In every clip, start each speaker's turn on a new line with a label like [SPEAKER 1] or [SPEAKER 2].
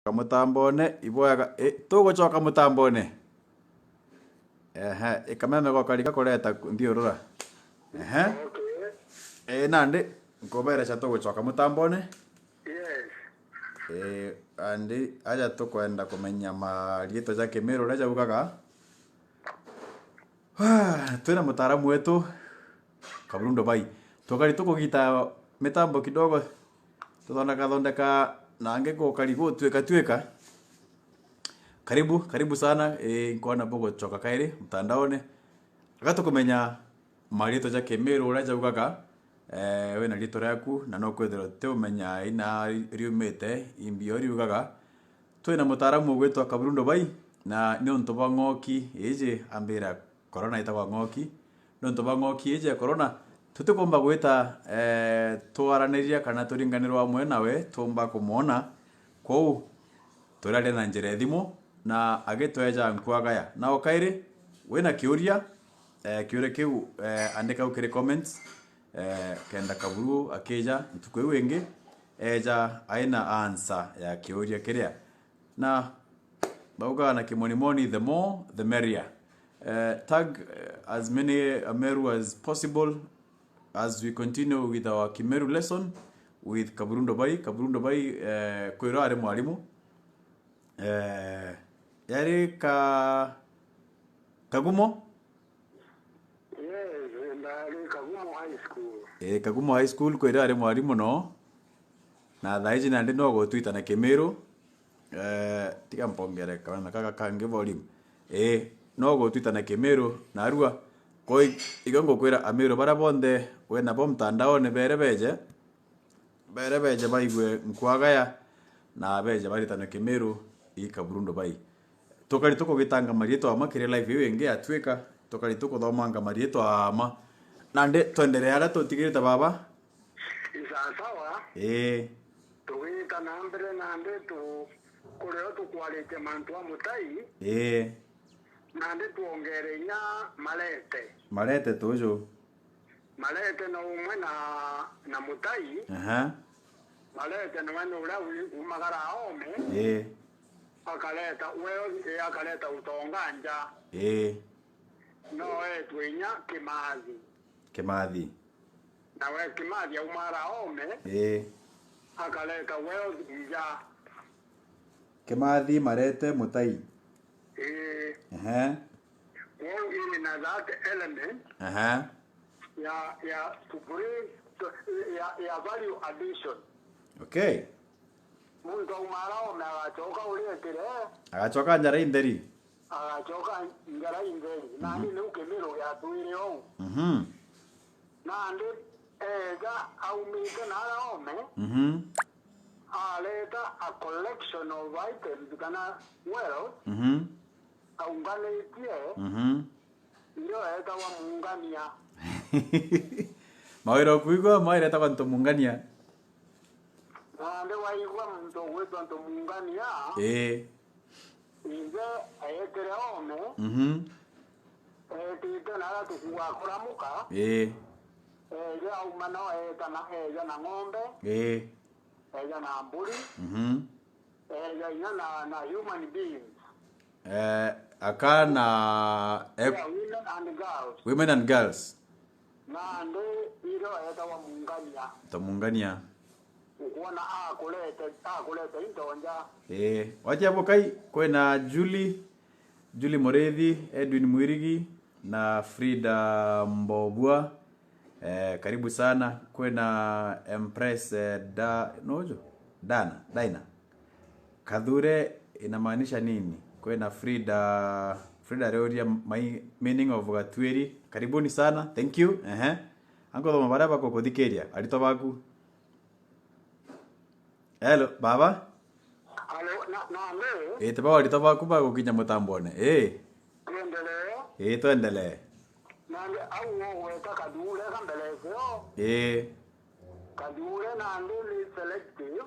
[SPEAKER 1] Kamutambone ibwaga tugucoka mutambone ikameme gokarika kureta ndiurura nandi nkubereca tugucoka mutambone.
[SPEAKER 2] Yes.
[SPEAKER 1] Andi aja tukwenda kumenya marieto ja Meru uria jaugaga twina mutaaramu wetu Kaburu Ndūbai tukari tukugita mitambo kidogo tuthondeka nange gukarigu tweka karibu sana nkona bogo choka kairi mtandaone agatukumenya marieto ja Meru uria jaugaga wena rito riaku na no kwethera te umenya ina riumite imbio riugaga twina mutaaramu gwetwa Kaburu Ndūbai na ni untu ba ng'oki ije ambira corona itagwa ng'oki ni untu ba ng'oki ije corona tutikumba gwita twaraniria kana turinganirwa amwe nawe tumba kumwona kwou turaria na njira thimu na agitweja nkwagaya na okairi wina kiuria kiuria kiu andika ukiri comments kenda Kaburu akija ntuku wingi eja aina answer ya kiuria kiria na bauga na kimonimoni the more the merrier. Tag as many Meru as possible as we continue with our Meru lesson with Kaburu Ndūbai. Kaburu Ndūbai kwira ari mwalimu yari Kagumo
[SPEAKER 2] Kagumo High School.
[SPEAKER 1] Kagumo High School kwira ari mwalimu no na thaiji nandi no gutwita na Meru tiga mpongere kana kaka kange volume no gutwita na Meru na arua koi igongo kwira Ameru bara bonde wena bom mtandao ne berebeje baigwe nkwagaya na beje barita na Meru i Kaburu Ndūbai tokari tukugitanga marieto ama kire live wenge atweka tokari tukuthomanga marieto ama nande twendere ara tutigirita baba
[SPEAKER 2] Isasawa. Tuwita nambere nande tu kureo tukwalite mantu wa mutai. Nande tuongere nya malete
[SPEAKER 1] tujo
[SPEAKER 2] malete no umwe na mutai. Malete no wanu ula umagara ome. Akaleta weo akaleta utonganja. No twinya Kimathi na we Kimathi umara ome. Akaleta weo nja
[SPEAKER 1] Kimathi marete mutai.
[SPEAKER 2] Well, in that element, to bring value addition.
[SPEAKER 1] Okay.
[SPEAKER 2] Mungu umara na achoka ulietire.
[SPEAKER 1] Achoka njara inderi.
[SPEAKER 2] Achoka njara inderi. Na ni Meru ya tuire o. Na ndi ega au mika na ome. Aleta a collection of items kana well. Aungaletie. Ndio eta wa muungania.
[SPEAKER 1] Mawiro kuigwa maireta kwa nto muungania.
[SPEAKER 2] Ndio waigwa mto wetu nto muungania. Inge ayetere ome. Tito na tukuwa kuramuka. Ya umano eta na ng'ombe. Eja na mburi. Eja na human beings.
[SPEAKER 1] Akana women and girls.
[SPEAKER 2] Na ndo iro eta wa muungania.
[SPEAKER 1] Tamungania.
[SPEAKER 2] Ukuona kuleta intonja.
[SPEAKER 1] Wacha hapo kai kwena Julie Morethi, Edwin Mwirigi na Frida Mbobua. Karibu sana kwena Empress Dana. Kadhure inamaanisha nini? Kwena Frida Reoria my meaning of Gatweri. Karibuni sana. Thank you. Ango thoma bara bako kuthikeria. Arito baku. Hello baba.
[SPEAKER 2] Hello na leo.
[SPEAKER 1] Taba arito baku bako kinya mutambone.
[SPEAKER 2] Tuendelee.
[SPEAKER 1] Tuendelee.
[SPEAKER 2] Nande au weta kadure kambelezeo. Kadure nande ni selective.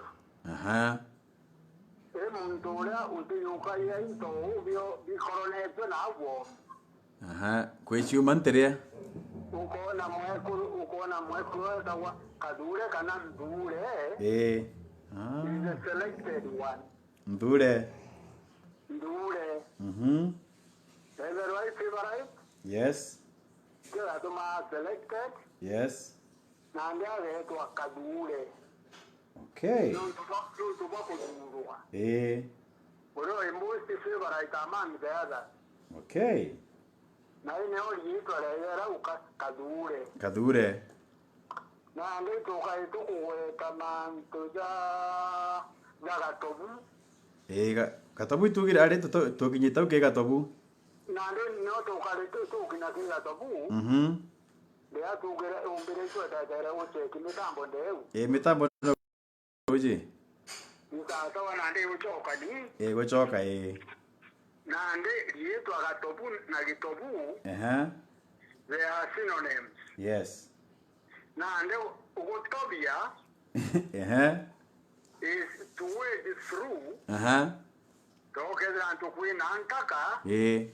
[SPEAKER 2] Muntura utiyuka ya into ubio bikoronete na avo.
[SPEAKER 1] Kwechi umanterea.
[SPEAKER 2] Ukona mwekuru dawa kadure kana ndure.
[SPEAKER 1] Is
[SPEAKER 2] the selected one.
[SPEAKER 1] Ndure.
[SPEAKER 2] Is that right, favorite?
[SPEAKER 1] Yes.
[SPEAKER 2] Kila tuma selected.
[SPEAKER 1] Yes.
[SPEAKER 2] Na ndia getwa Kaburu.
[SPEAKER 1] Okay.
[SPEAKER 2] No tuba kudurua. Uro most favorite among the others.
[SPEAKER 1] Okay.
[SPEAKER 2] Na ine oli yitwa lera Kaburu.
[SPEAKER 1] Kadure.
[SPEAKER 2] Na ndi tukaito kuweta manto ja gatobu.
[SPEAKER 1] Gatobu itugire ari tukinyita uke gatobu.
[SPEAKER 2] Na ndi no tukalito tukina gatobu. Ndia tugere umbere twetagera uche mitambo ndeu.
[SPEAKER 1] Mitambo uji.
[SPEAKER 2] Nisa wana ndi uchoka ni.
[SPEAKER 1] Uchoka
[SPEAKER 2] Na ndi yitwa gatobu na gitobu. They are synonyms.
[SPEAKER 1] Yes.
[SPEAKER 2] Na ndi ugotobia. Is to wade through. Tokeza to queen antaka. They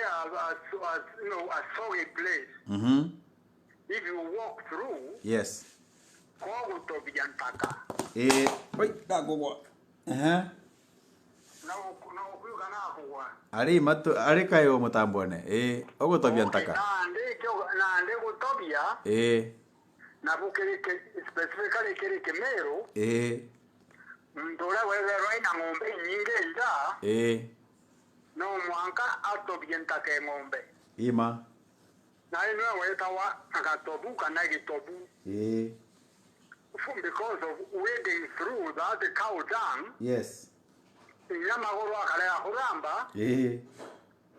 [SPEAKER 2] are a soggy place. If you walk through.
[SPEAKER 1] Yes.
[SPEAKER 2] Kogu tobia antaka.
[SPEAKER 1] Wait, that go what?
[SPEAKER 2] Na ukuyu kana kuwa.
[SPEAKER 1] Ari kayo mutambone. Ogo tobia antaka.
[SPEAKER 2] Na ndi gutobia. Na bukere specifically kere Meru. Ndora wewe na ng'ombe nyingi nda. No mwanka atobia ntaka ng'ombe.
[SPEAKER 1] Ima.
[SPEAKER 2] Na ino wetawa agatobu kana gitobu. Because of wading through that cow dung.
[SPEAKER 1] Yes.
[SPEAKER 2] Inyama goro akale akuramba.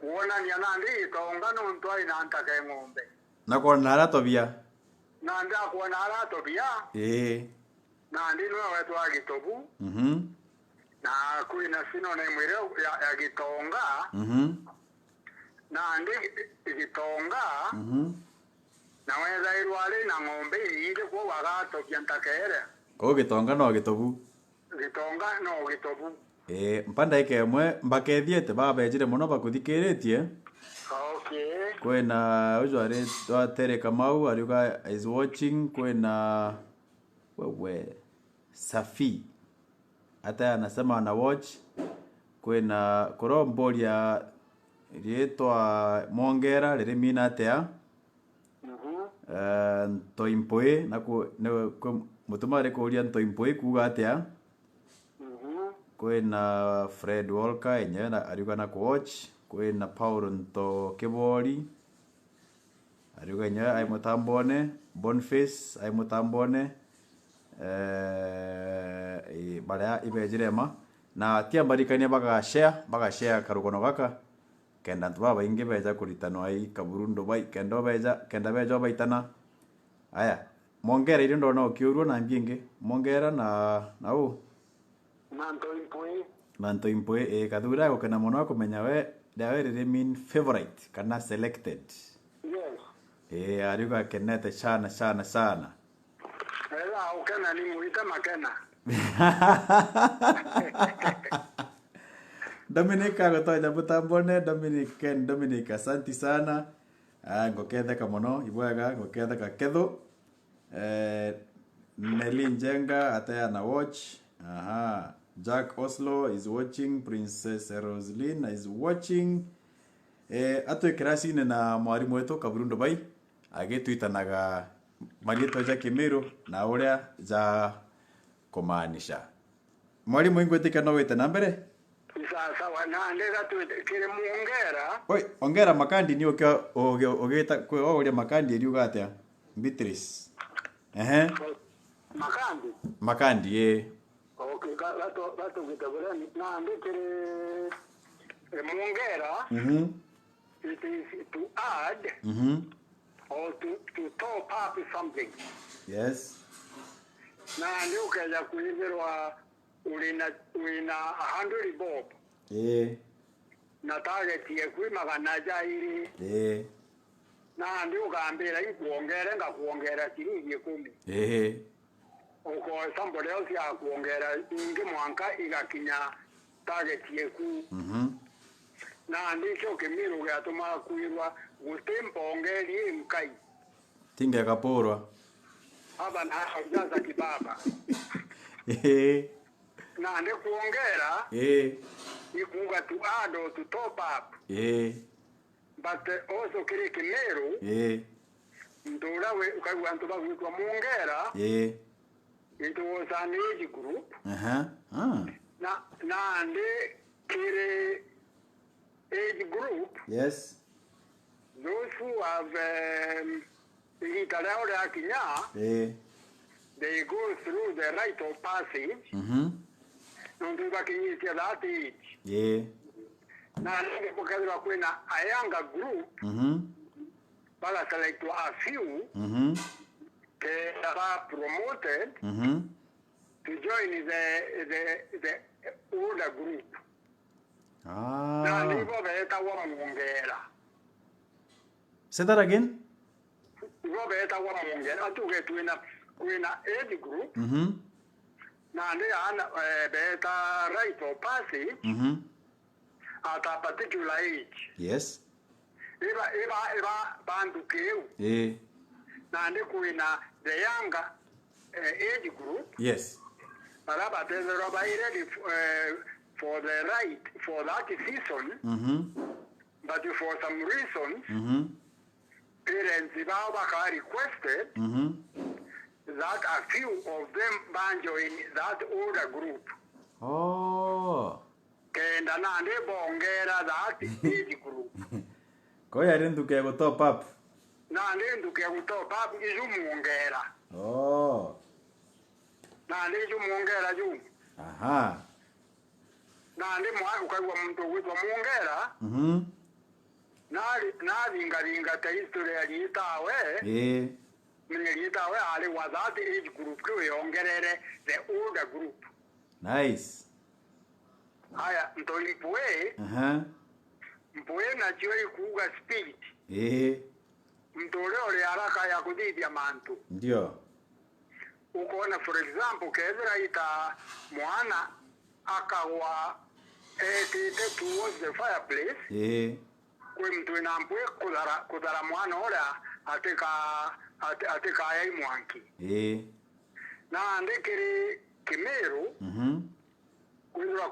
[SPEAKER 2] Wona ni anandi tonga no ntwa ina ntaka ng'ombe.
[SPEAKER 1] Na kwa nara tobia.
[SPEAKER 2] Na nda kwa nara tobia. Na ndi no wetwa gitobu. Na kuina synonym ya gitonga. Na ndi gitonga. Na weza irwale na ng'ombe ile kwa wagato kiantakere.
[SPEAKER 1] Ko gitonga no gitobu.
[SPEAKER 2] Gitonga no gitobu.
[SPEAKER 1] Mpanda ikemwe mbakethiete babejire muno bakuthikiritie.
[SPEAKER 2] Okay.
[SPEAKER 1] Kwena ujware twatere Kamau ariuga is watching. Kwena wewe Safi hata anasema ana watch. Kwena koromboria rietwa Mongera riri mina atea. Ntoimpoe nako mutumare kuria Ntoimpoe kuga atea. Kwena Fred Walker enyana ariuga na watch. Kwena Paul Nto Kibori ariuga nya ai mutambone. Boniface ai mutambone. Baria ibejirema na tia barikania baga share karugono gaka kenda ntwa bainge beja kuritano ai Kaburu Ndūbai kenda beja baitana aya Mongera iri ndo no kiurwo na mbinge Mongera na u Manto Impoe kadura ko kana mono kumenya we dawe riri mean favorite kana selected.
[SPEAKER 2] Yes.
[SPEAKER 1] Ariuga kenete sana.
[SPEAKER 2] Ukena ni muita makena.
[SPEAKER 1] Dominica gotoja butambone. Dominic asanti sana. Ngokethe kamono ibwaga ngokethe ka ketho. Nelly Njenga ataya na watch. Jack Oslo is watching. Princess Roslyn is watching. Ato ikrasi na mwarimu wetu Kaburu Ndūbai agitwitanaga marito ja Meru na uria ja kumaanisha. Mwalimu ingwetika no wete na mbere?
[SPEAKER 2] Sasa wana ndega tu kire Mongera.
[SPEAKER 1] Oi, ongera makandi ni ogeta ko uria makandi riuga atia? Beatrice. Makandi
[SPEAKER 2] Okay, gato gitabulani na ndikire Mongera. It is to add. Or to top up something.
[SPEAKER 1] Yes.
[SPEAKER 2] Na ndio kaja kuiverwa ulina 100 bob. Na target ye magana jairi. Na ndio kaambira ikuongera ngakuongera shilingi 10. Uko somebody else ya kuongera ingi mwanka igakinya target yeku. Na ndicho Kemiru gatuma kuirwa gutempo ongeri mkai.
[SPEAKER 1] Tinga kapurwa.
[SPEAKER 2] Haba na hajaza kibaba. na ande kuongera ikuga to add or to top up but also kiri Meru ndura we ukagwa antu bagwitwa muongera it was an age group na ande kiri age group
[SPEAKER 1] yes
[SPEAKER 2] those who have they go through the rite of passage that age na because a younger group but select a few that are promoted to join the older group
[SPEAKER 1] say that again.
[SPEAKER 2] Robeta wa mungera atuge tuina age group na ndi ana beta right of passage at a particular age.
[SPEAKER 1] Yes.
[SPEAKER 2] Eba bandu keu na ndi kuina the younger age group.
[SPEAKER 1] Yes.
[SPEAKER 2] But they are ready for the right for that season but for some reasons parents requested that a few of them join that older group.
[SPEAKER 1] Oh.
[SPEAKER 2] And anande bongera that age group.
[SPEAKER 1] Koya rinduke go top up.
[SPEAKER 2] Na nduke go top up izu muongera.
[SPEAKER 1] Oh.
[SPEAKER 2] Na izu muongera ju.
[SPEAKER 1] Aha.
[SPEAKER 2] Na ndi mwa ukagwa mtu witwa muongera. Na ringa ta history alitawe alitawe ali was that age group kuongerere the older group.
[SPEAKER 1] Nice.
[SPEAKER 2] Haya mtoimpwe mpwe na jiwe kuuga spirit mtole ole haraka ya kudibia mantu
[SPEAKER 1] ndio
[SPEAKER 2] ukoona for example kezera ita mwana akawa towards the fireplace kwe mtu inampwe kudara mwana ola ateka yai mwanki na andekere Meru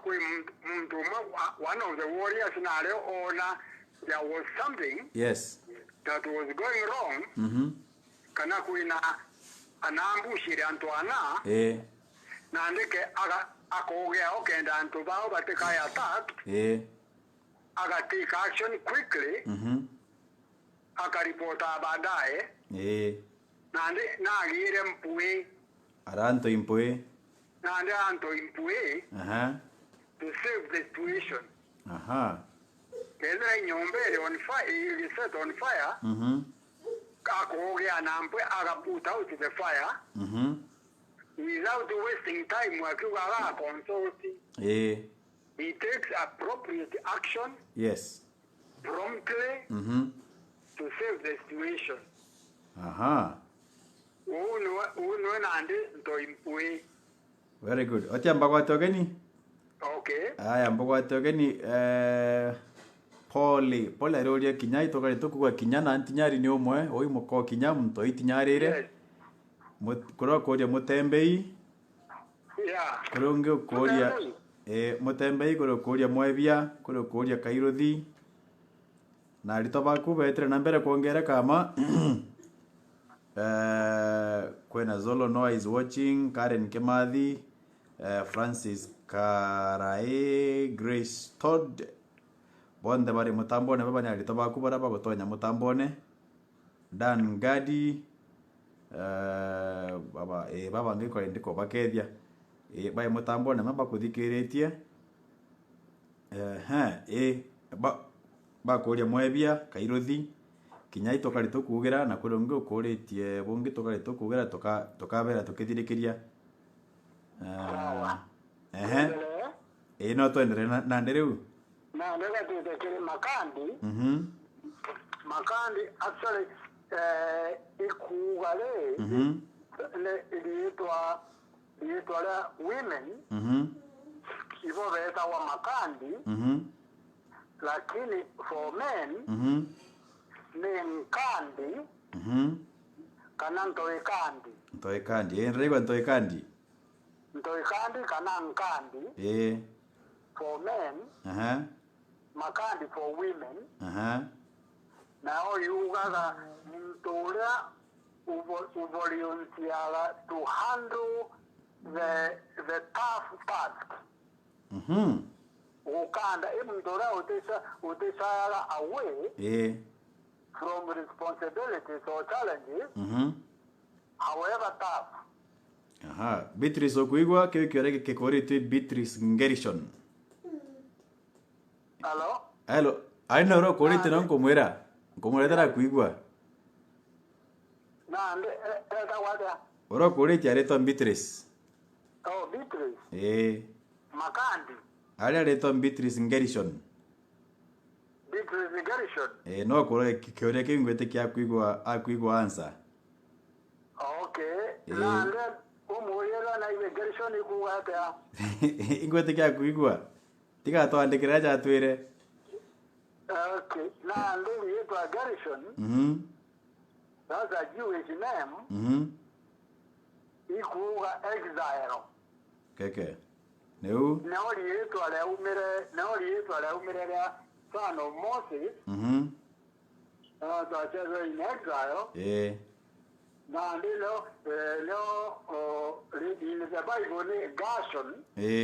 [SPEAKER 2] kwe mtu one of the warriors na leo ona there was something that was going wrong kana kuina anambushire Antoana na andeke akogea okenda antu bao bateka ya attack aga take action quickly akaripota baadaye na agire mpue
[SPEAKER 1] aranto impue
[SPEAKER 2] na anto impue to save the situation keza nyombere on fire is set on fire akogea nampwe aga put out the fire without wasting time wakiwa consulting he takes appropriate action promptly to save the situation. Uno nandi ndo impue.
[SPEAKER 1] Very good. Otia mbagwa togeni?
[SPEAKER 2] Okay.
[SPEAKER 1] Aya mbagwa togeni Paul aroria kinyai tokari tukugwa kinyana antinyari ni omwe oyi moko kinya mto itinyarire. Kuro koria mutembei. Kurunge koria mutembei kuro koria mwebia kuro koria kairothi na rito baku betre na mbere kuongera kama kwena Zolo Noah is watching, Karen Kemathi, Francis Karae, Grace Todd bonde bari mutambone baba nyari to baku bara bagotonya mutambone Dan Gadi baba baba ngiko ndiko bakethia bai mutambone maba kuthikiretie ba kuria mwebia kairothi kinyai tokari tukugira na kurungi ukuritie bungi tokari tukugira tokabera tukithirikiria no twendere na ndereu
[SPEAKER 2] na ndega tutekele makandi makandi actually ikugale le iliitwa women hivyo beta wa makandi lakini for men ni mkandi kana ntoe kandi
[SPEAKER 1] nrego ntoe kandi
[SPEAKER 2] Ntoikandi kana nkandi. For men. Makandi for women. Now you got Mtola volunteer to handle the tough task. Ukanda Mtola utesala away from responsibilities or challenges. However tough.
[SPEAKER 1] Beatrice okuigwa ke korite Beatrice Ngerishon. Hello. I know ro korite non komwera. Komwera kuigwa.
[SPEAKER 2] Na wada.
[SPEAKER 1] Oro korite areto Beatrice.
[SPEAKER 2] Oh, Beatrice. Makandi.
[SPEAKER 1] Areto Beatrice Ngerishon.
[SPEAKER 2] Beatrice Ngerishon.
[SPEAKER 1] No kore ke ngwete kya kuigwa answer.
[SPEAKER 2] Okay. Na umuoyela na ile Gershon ikuwata.
[SPEAKER 1] Ingwete kya kuigwa. Tika to andikira ja twire.
[SPEAKER 2] Okay. Na ndio yetu Gershon. That's a Jewish name. Ikuwa exile.
[SPEAKER 1] Keke. Neu.
[SPEAKER 2] Naoli yetu ala umire ya son of Moses. So in exile. Now, in the Bible, Gershon, Gershon,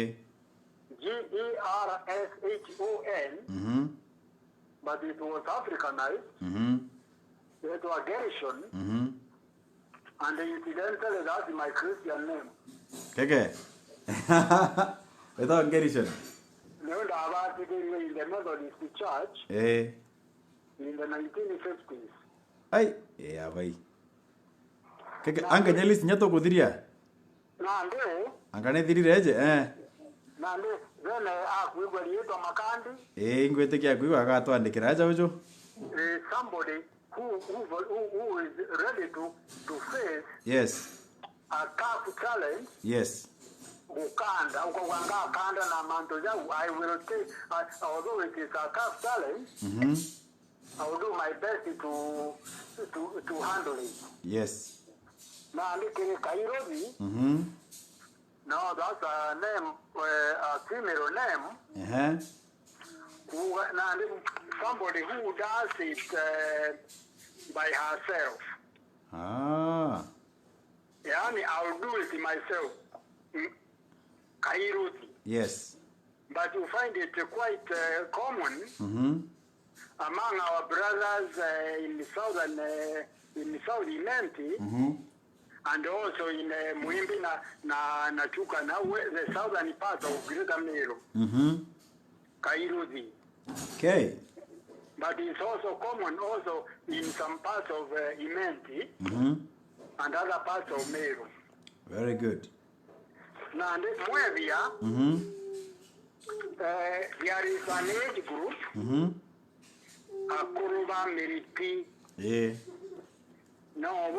[SPEAKER 2] but it was Africanized. It was Gershon, and incidentally, that's my Christian name.
[SPEAKER 1] Okay. Without Gershon.
[SPEAKER 2] No, I was in the Methodist Church in the 1950s.
[SPEAKER 1] Ay, yeah, boy. Keke anga nyalis nyato kudiria.
[SPEAKER 2] Nande.
[SPEAKER 1] Anga ne dirireje
[SPEAKER 2] Nande zene akuigwa lieto makandi.
[SPEAKER 1] Ingwete kya kuigwa ka to andikira aja ujo.
[SPEAKER 2] Somebody who is ready to face a tough challenge. Ukanda ukawanga kanda na manto yangu. I will take although it is a tough challenge. I will do my best to handle it. Na alikiri Kairobi. No, that's a name, a female name. Somebody who does it by herself. Yani, I'll do it myself. Kairobi. But you find it quite common among our brothers in South Imenti. And also in Muimbi na Chuka, now the southern part of Greater Meru. Kairuzi.
[SPEAKER 1] Okay.
[SPEAKER 2] But it's also common also in some parts of Imenti and other parts of Meru.
[SPEAKER 1] Very good.
[SPEAKER 2] Now, Muevia, there is an age group, Kuruba Meriti. No,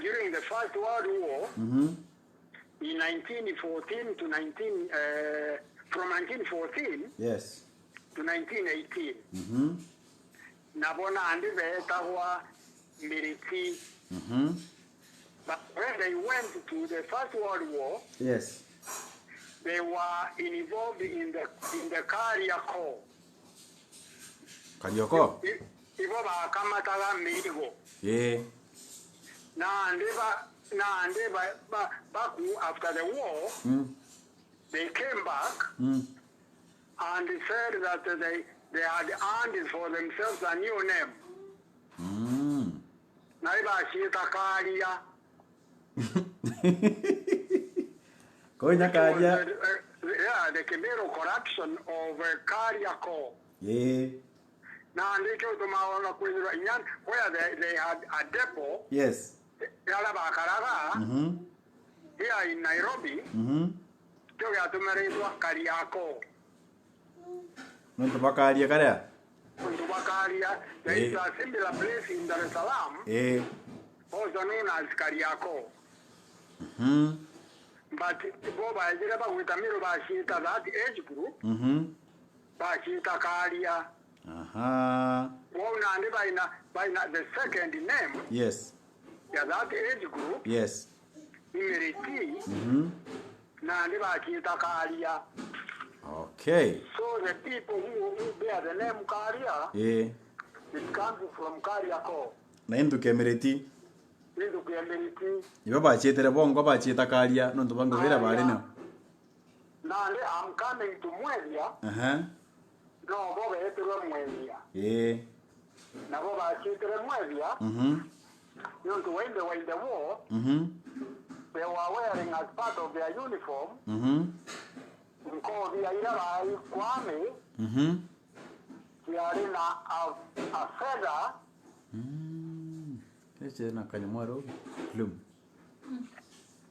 [SPEAKER 2] during the First World War, in 1914 to from 1914 to 1918, Nabona and Vetawa Miriti. But when they went to the First World War, they were involved in the Carrier Corps.
[SPEAKER 1] Karioko?
[SPEAKER 2] Ivoba Kamataga Medigo. Back after the war, they came back and said that they had earned for themselves a new name. Naiba Shita Karia.
[SPEAKER 1] Koina Karia?
[SPEAKER 2] The Kaburu corruption of Kariako. Now, they go to Mawana where they had a depot. Here in Nairobi. They got to marry Kariako.
[SPEAKER 1] Bakaria Karia.
[SPEAKER 2] There is a similar place in Dar es Salaam, also known as Kariako. But Boba is never with a mirror Bashita, that age group. Bashita Karia. By the second name. ya that age group.
[SPEAKER 1] Yes.
[SPEAKER 2] Imeriti. Na ndi bakita Karia.
[SPEAKER 1] Okay.
[SPEAKER 2] So the people who bear the name Karia, it comes from Kariako.
[SPEAKER 1] Na induke Emirati.
[SPEAKER 2] Induke Emirati.
[SPEAKER 1] Iba bachetere bongo bacheta Karia no ndubango vera bari no.
[SPEAKER 2] Nande I'm coming to Mwevia. No, bobe etero Mwevia. Na boba achetere Mwevia. You know, when they were in the war, they were wearing as part of their uniform. Because they are Kwame. They are in a feather.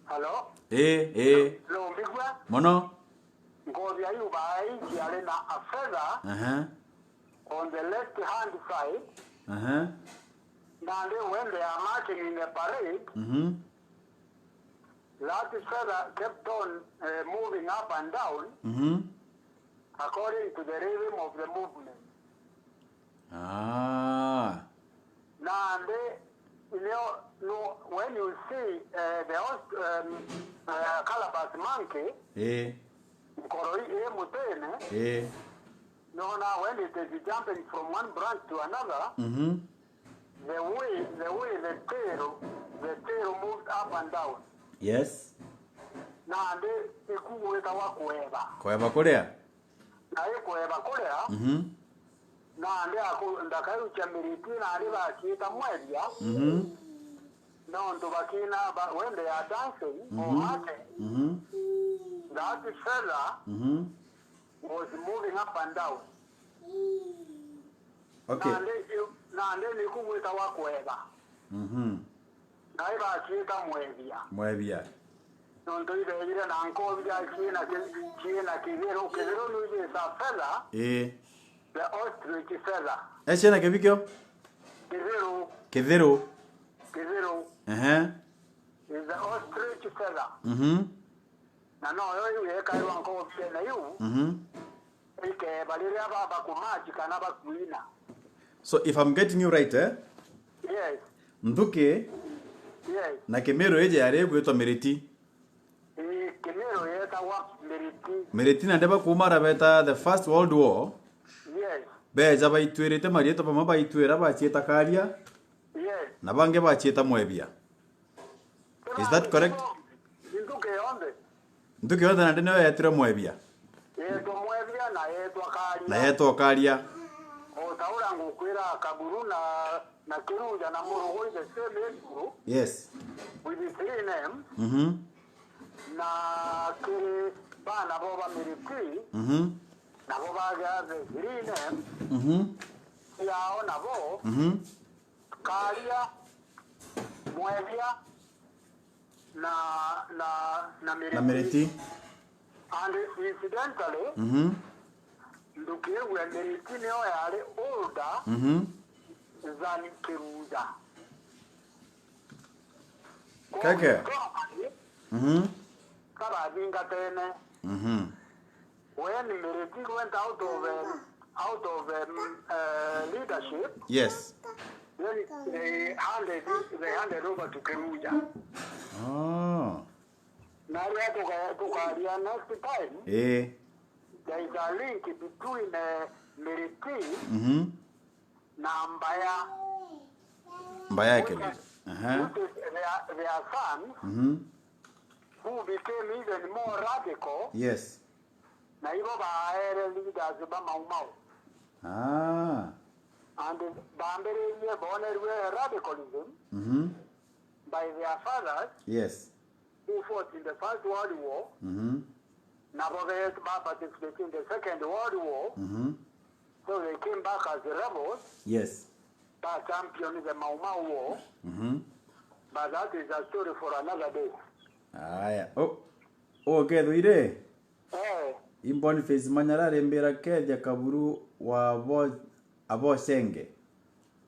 [SPEAKER 2] Hello?
[SPEAKER 1] Hello, Mono?
[SPEAKER 2] Because they are in a feather on the left hand side. Now when they are marching in the parade, that feather kept on moving up and down according to the rhythm of the movement. Now when you see the calabash monkey, now when it is jumping from one branch to another, the way the tail moves up and down.
[SPEAKER 1] Yes.
[SPEAKER 2] Na ande ikuweka wakweba.
[SPEAKER 1] Kweba korea.
[SPEAKER 2] Na kweba korea. Na ande ndakayo chamiriti na ande bakita Mwevia. No ndo bakina when they are dancing or marching. That fella was moving up and down.
[SPEAKER 1] Okay.
[SPEAKER 2] Na ande ikuweka wakweba. Na bakita Mwevia. Non to ide na anko vya china kivero ni sa fella. The ostrich fella.
[SPEAKER 1] China kivyo? Kivero.
[SPEAKER 2] Is the ostrich fella. Na no yo ye kai wanko vya na yu. Ike baliria baba kumaji kana bakuina.
[SPEAKER 1] So if I'm getting you right,
[SPEAKER 2] Yes.
[SPEAKER 1] Nduke.
[SPEAKER 2] Yes.
[SPEAKER 1] Na Meru eje yare gwetwa Meriti.
[SPEAKER 2] Meru yeta wa Meriti.
[SPEAKER 1] Meriti na ndeba kumara beta the First World War.
[SPEAKER 2] Yes.
[SPEAKER 1] Beja baitwerete marieto pama baitwera bacheta Karia.
[SPEAKER 2] Yes.
[SPEAKER 1] Na bange bacheta Mwevia. Is that correct? Nduke onde na ndene yetire Mwevia.
[SPEAKER 2] Yeto Mwevia
[SPEAKER 1] na yeto Karia.
[SPEAKER 2] Otaura ngukwira Kaburu na Kiruja na Murugo is the same age group.
[SPEAKER 1] Yes.
[SPEAKER 2] With the three names. Na kiri bana boba Meriti. Na boba ga the three names. Yao na bo. Karia, Mwevia na
[SPEAKER 1] Meriti.
[SPEAKER 2] And incidentally, Nduke we Meriti ne yale older than Kiruja.
[SPEAKER 1] Kake.
[SPEAKER 2] Karavinga tene. When Meriti went out of leadership.
[SPEAKER 1] Yes.
[SPEAKER 2] Then they handed over to Kiruja. Now we have to next time. There is a link between Meriti and
[SPEAKER 1] Mbaya
[SPEAKER 2] which is their sons who became even more radical.
[SPEAKER 1] Yes.
[SPEAKER 2] Na hivyo baere leaders ba Mau. And Bambere born radicalism by their fathers.
[SPEAKER 1] Yes.
[SPEAKER 2] Who fought in the First World War. Naboget participated in the Second World War. So they came back as rebels.
[SPEAKER 1] Yes.
[SPEAKER 2] That championed the Mau War. But that is a story for another day.
[SPEAKER 1] Okay, duire. Imboni face manyara rembera keja Kaburu wa abo Chenge.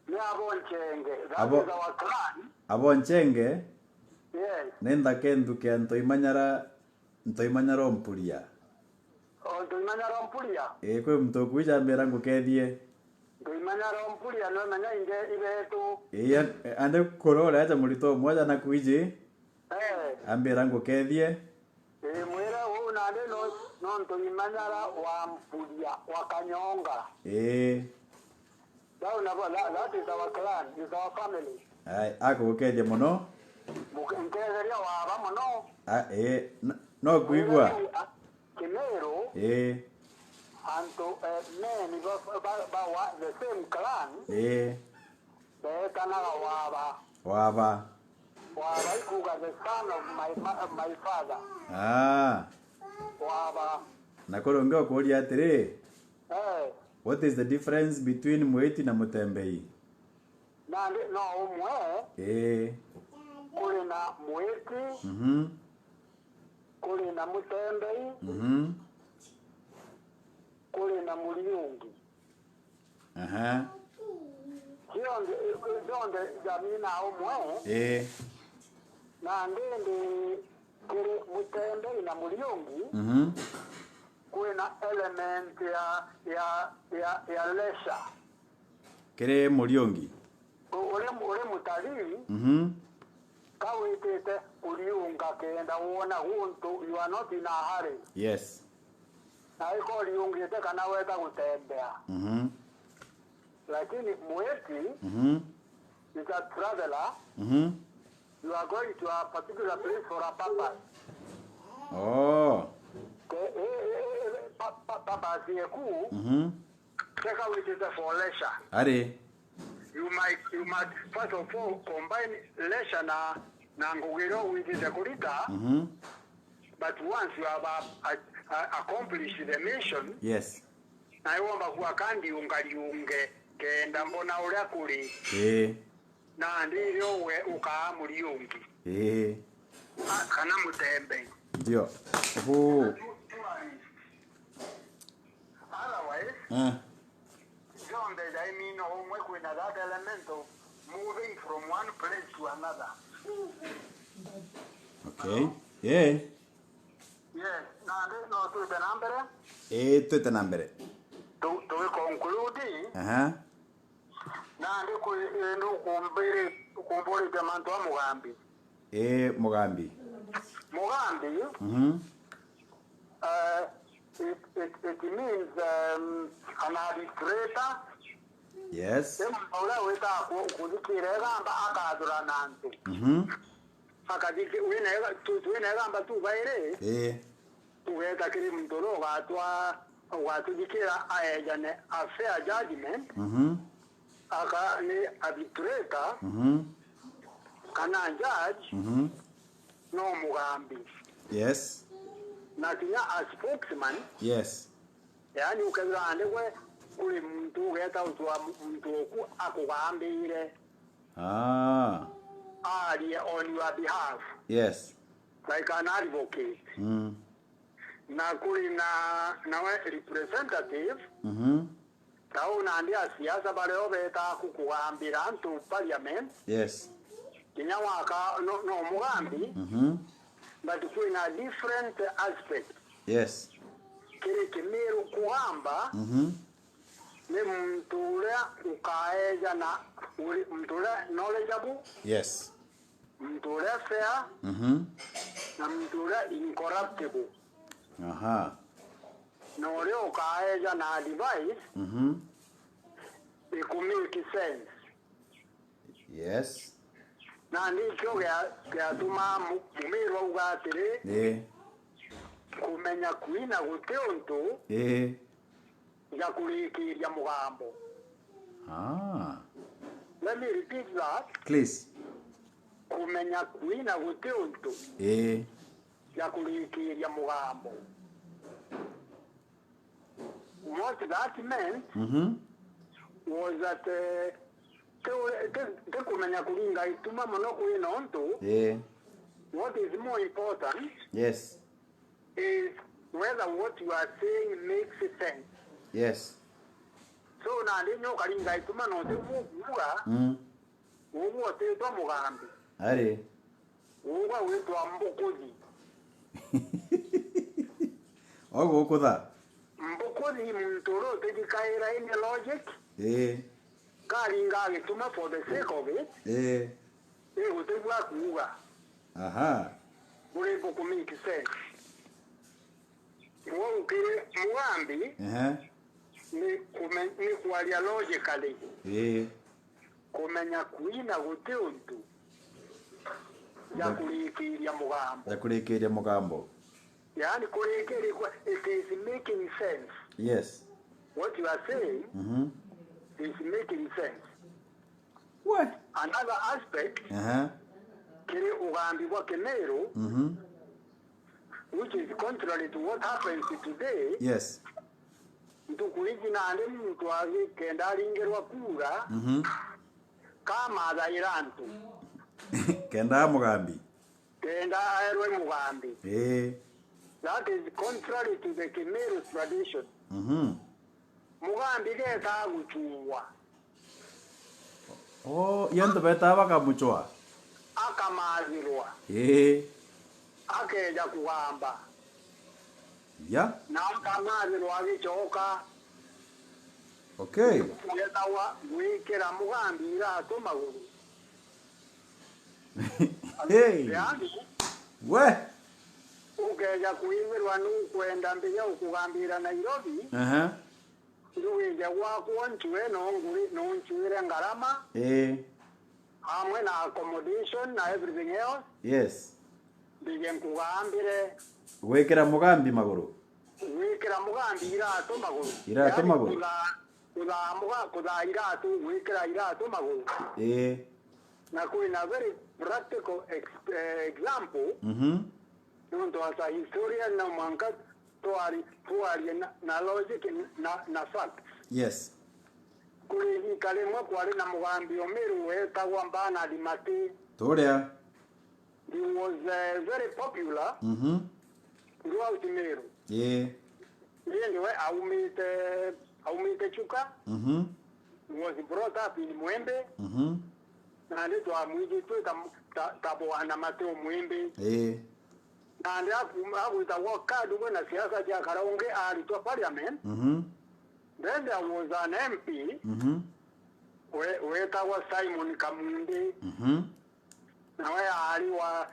[SPEAKER 2] Yeah, Abonchenge. That is our clan.
[SPEAKER 1] Abonchenge.
[SPEAKER 2] Yes.
[SPEAKER 1] Nenda kenduke ntoimanyara mpuria.
[SPEAKER 2] Ntoimanyara mpuria.
[SPEAKER 1] Kwe mtokuija mbera ngukethie.
[SPEAKER 2] Imanya rompuli ano manya inge ibetu.
[SPEAKER 1] Ande korora acha mulito moja na kuije. Ambera ngokethie.
[SPEAKER 2] Mwera una ande no nto imanya la wa mpulia wa kanyonga. That is our clan, is our family.
[SPEAKER 1] Ako gokethie muno.
[SPEAKER 2] Mukengeria wa ba muno.
[SPEAKER 1] No kuigwa.
[SPEAKER 2] Meru. Anto men the same clan.
[SPEAKER 1] Waba
[SPEAKER 2] ikuga the son of my father. Waba.
[SPEAKER 1] Nakoronga kuria atiri. What is the difference between Mweti na Mutembei?
[SPEAKER 2] No umwe. Kule na Mweti. Kule na Mutembei. Kule na Muriungi. Hiyo ndio jamii na umwe. Na ndende kule Mutembei na Muriungi. Kule na element ya lesha.
[SPEAKER 1] Kere Muriungi.
[SPEAKER 2] Ule mutalii. Kawitete uliunga kenda uona huntu, you are not in a hurry.
[SPEAKER 1] Yes.
[SPEAKER 2] Na iko uliungite kana weta kutembea. Lakini Mweti is a traveler. You are going to a particular place for a purpose. Papa Sieku. Take out it for leisure.
[SPEAKER 1] Are.
[SPEAKER 2] You might first of all combine leisure na ngogero with the kurita. But once you have accomplished the mission.
[SPEAKER 1] Yes.
[SPEAKER 2] Na iwamba kuwa kandi ungaliunge kenda mbona ule kuli. Na ndiyo we ukaamuli yungi. Kana Mutembe.
[SPEAKER 1] Ndio.
[SPEAKER 2] Otherwise, John, I mean, with that element of moving from one place to another.
[SPEAKER 1] Okay. Yeah.
[SPEAKER 2] Yes. Now, no, to the number.
[SPEAKER 1] To the number.
[SPEAKER 2] To conclude. Na ndo kumbiri temanto wa Mugambi.
[SPEAKER 1] Mugambi.
[SPEAKER 2] Mugambi. It means an arbitrator.
[SPEAKER 1] Yes.
[SPEAKER 2] Ula weta kuzikira gamba akadura nantu. Akadiki wena gamba tu baire. Tuweta kiri mtoro watu dikira ayajane a fair judgment. Aka ni arbitrator. Kana judge. No Mugambi.
[SPEAKER 1] Yes.
[SPEAKER 2] Na tinya a spokesman.
[SPEAKER 1] Yes.
[SPEAKER 2] Yani ukazira andekwe kuli mtu geta utwa mtu ku akugambire. On your behalf.
[SPEAKER 1] Yes.
[SPEAKER 2] Like an advocate. Na kuli na representative. Tauna ndia siasa bale obeta kukugambira ntu parliament.
[SPEAKER 1] Yes.
[SPEAKER 2] Tinya waka no Mugambi. But in a different aspect.
[SPEAKER 1] Yes.
[SPEAKER 2] Kile Meru kuhamba. Ni mtule ukaeja na mtule knowledgeable.
[SPEAKER 1] Yes.
[SPEAKER 2] Mtule fair. Na mtule incorruptible. Na ule ukaeja na advice. It make sense.
[SPEAKER 1] Yes.
[SPEAKER 2] Na ndicho ya tuma Mumeru ugatire. Kumenya kuina guteonto. Ya kulikiria Mugambo. Let me repeat that.
[SPEAKER 1] Please.
[SPEAKER 2] Kumenya kuina guteonto. Ya kulikiria Mugambo. What that meant was that te kumenya kulinga ituma mono kuina onto. What is more important?
[SPEAKER 1] Yes.
[SPEAKER 2] Is whether what you are saying makes sense.
[SPEAKER 1] Yes.
[SPEAKER 2] So na ndinyo kalinga ituma no te vuga. Uwo te to Mugambi.
[SPEAKER 1] Are.
[SPEAKER 2] Uwo wetu ambokozi.
[SPEAKER 1] Ogo kuda.
[SPEAKER 2] Mbokozi mtoro te dikaira in logic. Karinga gituma for the sake of it. Utegwa kuuga.
[SPEAKER 1] Aha.
[SPEAKER 2] Ule boko make sense. Ukire mugambi. Ni kualia logically. Kumenya kuina gute untu. Ya
[SPEAKER 1] kulikiria mugambo.
[SPEAKER 2] Yani kulikiria it is making sense.
[SPEAKER 1] Yes.
[SPEAKER 2] What you are saying is making sense.
[SPEAKER 1] What?
[SPEAKER 2] Another aspect, kiri ugambi wa Meru, which is contrary to what happens today.
[SPEAKER 1] Yes.
[SPEAKER 2] Ntukuiji na ande mtu agi kenda ringerwa kura, kama adairantu.
[SPEAKER 1] Kenda mugambi.
[SPEAKER 2] Kenda aerwe mugambi. That is contrary to the Meru tradition. Mugambi geta guchua.
[SPEAKER 1] Oh, yanto beta bakamuchwa.
[SPEAKER 2] Akamazirwa. Akeja kuhamba.
[SPEAKER 1] Ya?
[SPEAKER 2] Na akamazirwa gichoka.
[SPEAKER 1] Okay.
[SPEAKER 2] Yetawa wikira mugambi ira tomaguru.
[SPEAKER 1] Hey. We.
[SPEAKER 2] Ukeja kuimirwa nukwenda mbiya ukugambira Nairobi. Nduwija wako nchwe nonchwire ngarama. Hamwe na accommodation na everything else.
[SPEAKER 1] Yes.
[SPEAKER 2] Bige nkugambire.
[SPEAKER 1] Wekera mugambi maguru.
[SPEAKER 2] Wekera mugambi irato maguru.
[SPEAKER 1] Irato maguru.
[SPEAKER 2] Kuda irato wekera irato maguru. Na kuina very practical example. Nunto asa historian na manka tuari na logic na fact.
[SPEAKER 1] Yes.
[SPEAKER 2] Kuri kalemwa kwari na mugambi o Meru etagwa mbana limati.
[SPEAKER 1] Toria.
[SPEAKER 2] He was very popular. Throughout Meru. Anyway, aumite chuka. He was brought up in Mwembe. Na ndio amwiji tu tabo ana mateo Mwembe. Na ndio abuita wakadu na siasa ya Karaonge alitoa parliament. Then there was an MP. Weta was Simon Kamunde. Na where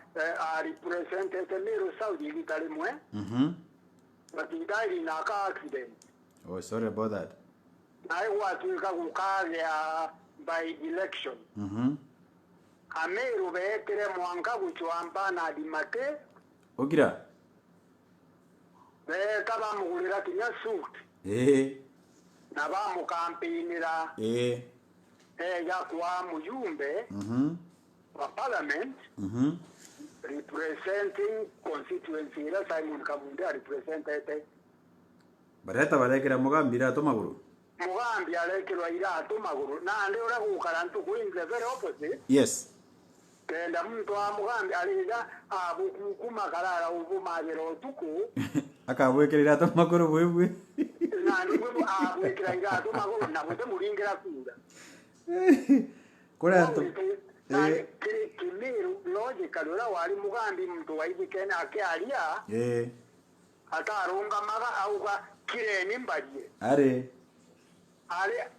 [SPEAKER 2] represented the Meru South Italy mwe. But he died in a car accident.
[SPEAKER 1] Oh, sorry about that.
[SPEAKER 2] I was by election. Ameru beetere mwanga guchwamba na dimate.
[SPEAKER 1] Ogira.
[SPEAKER 2] Kaba mugulira kinya suit. Na ba mu campaignira. Ya kwa mujumbe. Wa parliament. Representing constituency la Simon Kamunde represented.
[SPEAKER 1] Bareta balekera mugambi ira to maguru.
[SPEAKER 2] Mugambi alekera ira to maguru. Na ndio ora kukarantu kuinze very opposite.
[SPEAKER 1] Yes.
[SPEAKER 2] Kenda mtu wa mugambi alija abukuma karara ubumagero tuku.
[SPEAKER 1] Akabwekera to maguru wewe.
[SPEAKER 2] Na ndio abwekera ira to maguru na bote muringira kura.
[SPEAKER 1] Koranto.
[SPEAKER 2] Meru logical ora wali mugambi mtu waijikena akialia. Atarunga maga auga kireni mbaje.
[SPEAKER 1] Are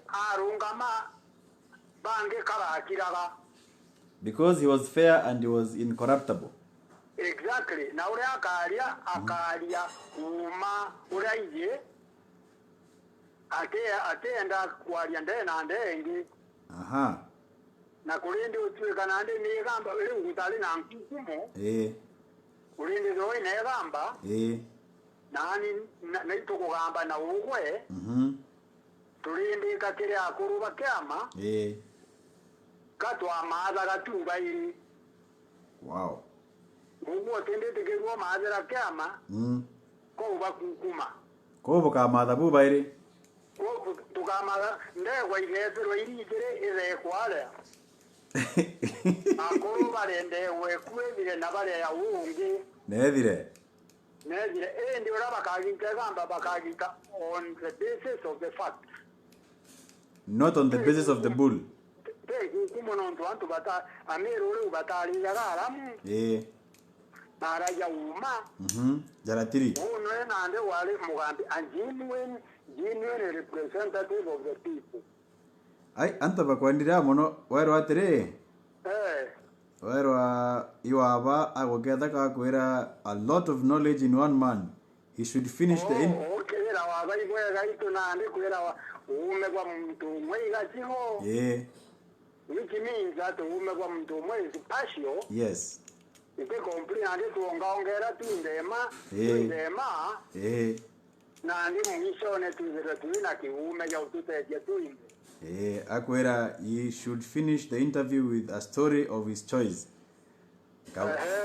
[SPEAKER 2] arunga ma bange kala akiraga.
[SPEAKER 1] Because he was fair and he was incorruptible.
[SPEAKER 2] Exactly. Na ule akalia uma uraije atenda kwalia ndena ndenge. Na kulindi utwika nande negamba ule ngutali na nkukumo. Kulindi roi negamba. Nani naito kugamba na ugwe. Tulindi kakire akuruba kyama. Katwa maadha gatumba iri.
[SPEAKER 1] Wow.
[SPEAKER 2] Ugwe tendete kirwa maadha kyama. Ko bakukuma.
[SPEAKER 1] Ko boka maadha buba iri.
[SPEAKER 2] Ko tukamala ndegwa igezero iri igire ire kwale. Akuruba rende wekwebire nabare ya ungi.
[SPEAKER 1] Nedire.
[SPEAKER 2] Ndio bakagita on the basis of the fact.
[SPEAKER 1] Not on the basis of the bull.
[SPEAKER 2] Kumononto bata Ameru batali yaramu. Naraja uma.
[SPEAKER 1] Jaratiri.
[SPEAKER 2] Uno nande wale mugambi and genuine representative of the people.
[SPEAKER 1] ai anta bakwandira mono wero atire wero iwaba agogetha kakwira a lot of knowledge in one man. He should finish the
[SPEAKER 2] okay la waba igwega itunande kwira ume kwa mtu mwiga chiho.
[SPEAKER 1] Yeah.
[SPEAKER 2] Which means that ume kwa mtu mwe is partial.
[SPEAKER 1] Yes.
[SPEAKER 2] Ite comprehende tuongaongera tindema na ndi mwishone tuzira tuina kiume ya ututeje tuinde.
[SPEAKER 1] Akwera he should finish the interview with a story of his choice.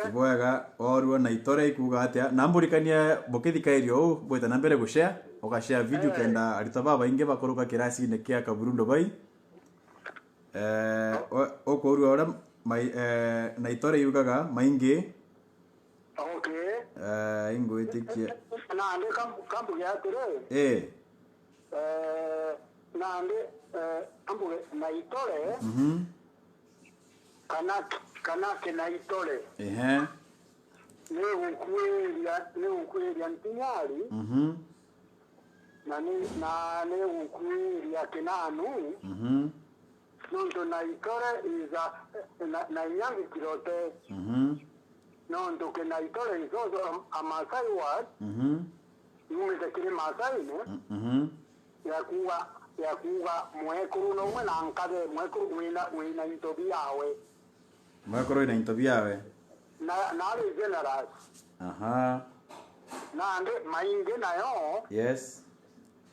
[SPEAKER 1] Kiboyaga orwa na itore ikuga atia namburikania bokithikairio bweta nambere gushare okashare video kenda aritaba bainge bakoroka kirasi ne kia Kaburu Ndūbai. Okorwa ora na itore yugaga maingi.
[SPEAKER 2] Okay.
[SPEAKER 1] Ingo etikia.
[SPEAKER 2] Na ande kambu ya tire. Na ande kambu na itore. Kana na itore. Ne ukweria ntinyari. Na ne ukweria kinanu. Nondo na itore is na yangi kirote. Nondo ke na itore is also a Maasai word. Yume kile Maasai ne. Ya kuwa mwekuru no mwe na nkade mwekuru wina itobiawe.
[SPEAKER 1] Mwekuru wina itobiawe.
[SPEAKER 2] Na ali generous. Na ande mainge na yo.
[SPEAKER 1] Yes.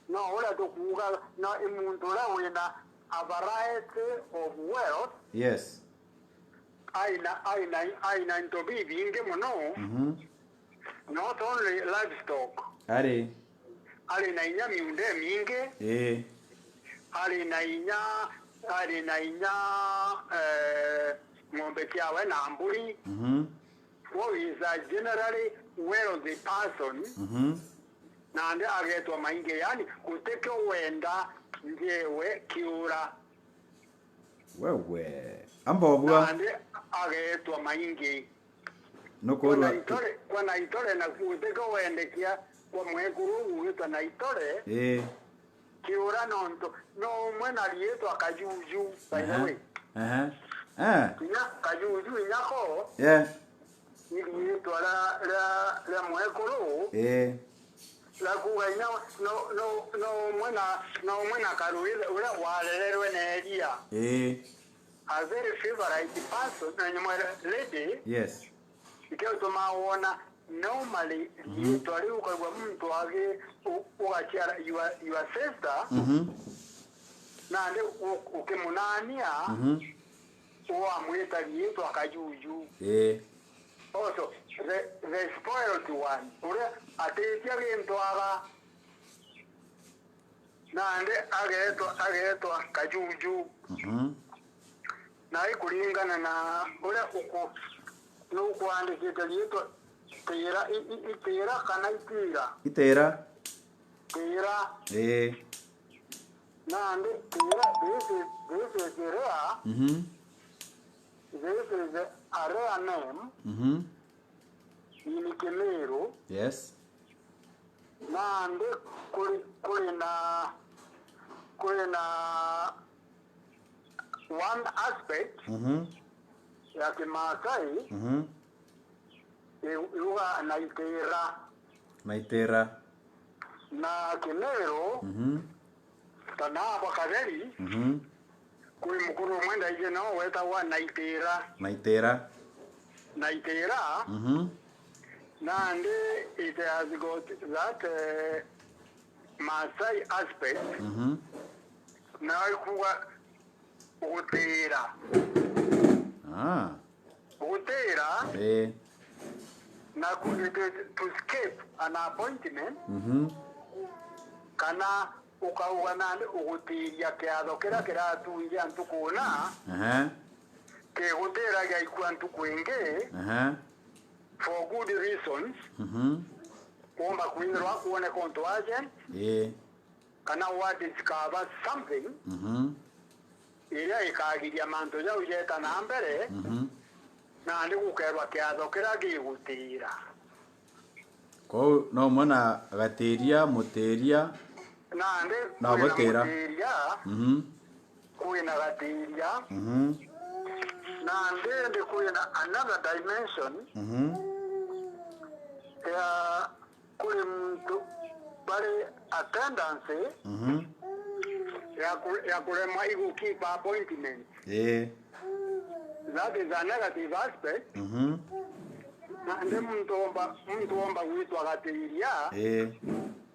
[SPEAKER 2] No ora to kuga na imuntu la wina a variety of wealth.
[SPEAKER 1] Yes.
[SPEAKER 2] Aina ntobi vinge mono. Not only livestock.
[SPEAKER 1] Ari
[SPEAKER 2] na inya miunde minge. Ari na inya ng'ombe kiawe na mburi. Who is a generally wealthy person. Na ande agetwa mainge yani kuteke wenda njewe kiura.
[SPEAKER 1] Wewe ambobwa
[SPEAKER 2] na ande agetwa mainge
[SPEAKER 1] nokorwa
[SPEAKER 2] kwa na itore na kuteke wende kia kwa mwekuru uita na itore kiura no mwena lieto akajuju by the way kajuju inyako lieto la mwekuru la kugaina no mwena karuile ula walelelwe nelia a very favorite person na mwere lady.
[SPEAKER 1] Yes.
[SPEAKER 2] Ikiwa tumaona normally lieto aliuka kwa mtu age uachara your sister. Na ande ukimunania uwa mweta lieto akajuju. Also the spoiled one ure atetia gentwaga na ande agetwa kajuju. Na ikulingana na ure uko nuko ande kitalietwa itera kana itera na ande this is a rare name. In Meru.
[SPEAKER 1] Yes.
[SPEAKER 2] Na ande kulina one aspect ya Kimaasai yuga
[SPEAKER 1] naitera
[SPEAKER 2] na Kimeru tana wakaderi kui mukuru mwenda ije nao weta wa naitera na ande it has got that Maasai aspect na kuwa utera na to escape an appointment kana ukaugana ugutiria kiatho kira tuingia ntukuna ke gutera ga ikwa ntukwenge for good reasons kuomba kuingerwa kuone konto agent kana what discover something ila ikagiria manto ya ujeta na mbere na andi gukerwa kiatho kira gigutira
[SPEAKER 1] ko no mona gatiria muteria
[SPEAKER 2] na andi
[SPEAKER 1] na gutira
[SPEAKER 2] kuina gatiria na ndende kuina another dimension ya kule mtu bale attendance ya kulema igu keep appointment. That is a negative aspect. Na nde mtu omba witwa gatiria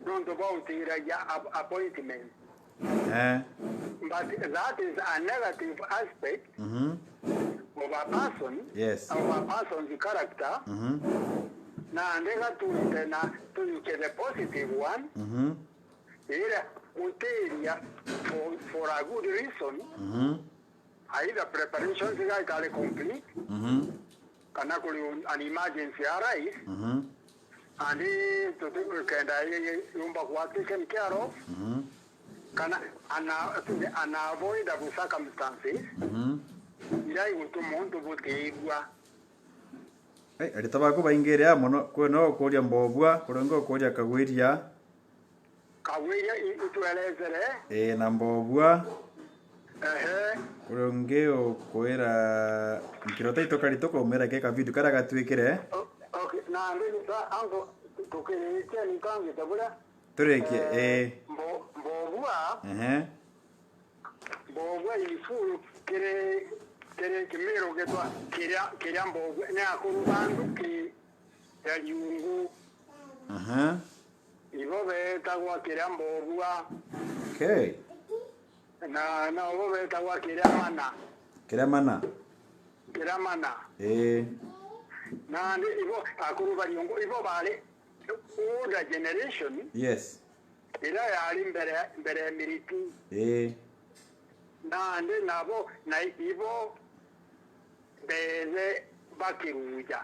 [SPEAKER 2] nonto bautira ya appointment. But that is a negative aspect of a person, of a person's character. Na ndega to the positive one. Uteria for a good reason. Either preparations are complete. Can an emergency arise. And to can taken care of. Can unavoidable circumstances.
[SPEAKER 1] Alitaba baingeria mono kweno koria mbobwa kurongo koria kagwiria
[SPEAKER 2] ituelezere
[SPEAKER 1] na mbobwa kurongeo kwera nkirota itokaritoko mera keka vitu kara gatwikire
[SPEAKER 2] okay na ndisa ango tukirekia nikange tabula
[SPEAKER 1] tureke
[SPEAKER 2] mbobwa mbobwa ifuru kere kimero getwa kiria mbobwa ne akurubandu ki ya yungu ibo beta gwa kiria mbobwa
[SPEAKER 1] okay
[SPEAKER 2] na ibo beta gwa kiria mana na ndi ibo akuruba yungu ibo bale older generation
[SPEAKER 1] yes
[SPEAKER 2] ila yali mbere militi na ndi nabo na ibo beze bakiruja